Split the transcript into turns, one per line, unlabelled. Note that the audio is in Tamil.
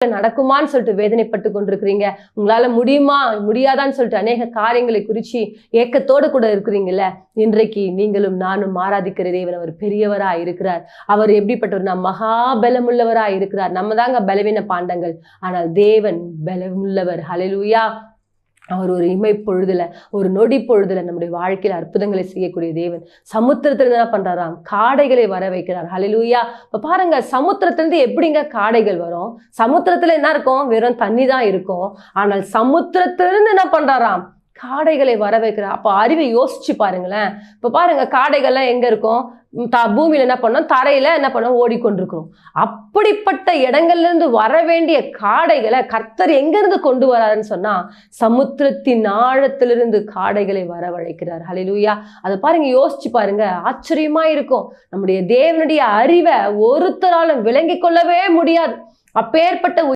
நடக்குமான்னு சொல்லிட்டு வேதனைப்பட்டு கொண்டிருக்கிறீங்க. உங்களால முடியுமா முடியாதான்னு சொல்லிட்டு அநேக காரியங்களை குறிச்சு ஏக்கத்தோடு கூட இருக்கிறீங்கல்ல, இன்றைக்கு நீங்களும் நானும் ஆராதிக்கிற தேவன் அவர் பெரியவரா இருக்கிறார். அவர் எப்படிப்பட்டவர்? மகா பலமுள்ளவரா இருக்கிறார். நம்ம தாங்க பலவீன பாண்டங்கள், ஆனால் தேவன் பலமுள்ளவர். ஹல்லேலூயா. அவர் ஒரு இமை பொழுதுல, ஒரு நொடி பொழுதுல நம்முடைய வாழ்க்கையில அற்புதங்களை செய்யக்கூடிய தேவன். சமுத்திரத்துல என்ன பண்றாராம்? காடைகளை வர வைக்கிறார். ஹல்லேலூயா. இப்ப பாருங்க, சமுத்திரத்துல இருந்து எப்படிங்க காடைகள் வரும்? சமுத்திரத்துல என்ன இருக்கும்? வெறும் தண்ணி தான் இருக்கும். ஆனால் சமுத்திரத்திலிருந்து என்ன பண்றாராம்? காடைகளை வர வைக்கிறார். அப்ப அறிவை யோசிச்சு பாருங்களேன். இப்ப பாருங்க, காடைகள்லாம் எங்க இருக்கும்? பூமியில என்ன பண்ணோம்? தரையில என்ன பண்ணோம்? ஓடிக்கொண்டிருக்கிறோம். அப்படிப்பட்ட இடங்கள்ல இருந்து வர வேண்டிய காடைகளை கர்த்தர் எங்க இருந்து கொண்டு வராருன்னு சொன்னா, சமுத்திரத்தின் ஆழத்திலிருந்து காடைகளை வரவழைக்கிறார். ஹல்லேலூயா. அதை பாருங்க, யோசிச்சு பாருங்க, ஆச்சரியமா இருக்கும். நம்முடைய தேவனுடைய அறிவை ஒருத்தராலும் விளங்கிக் கொள்ளவே முடியாது. அப்பேற்பட்ட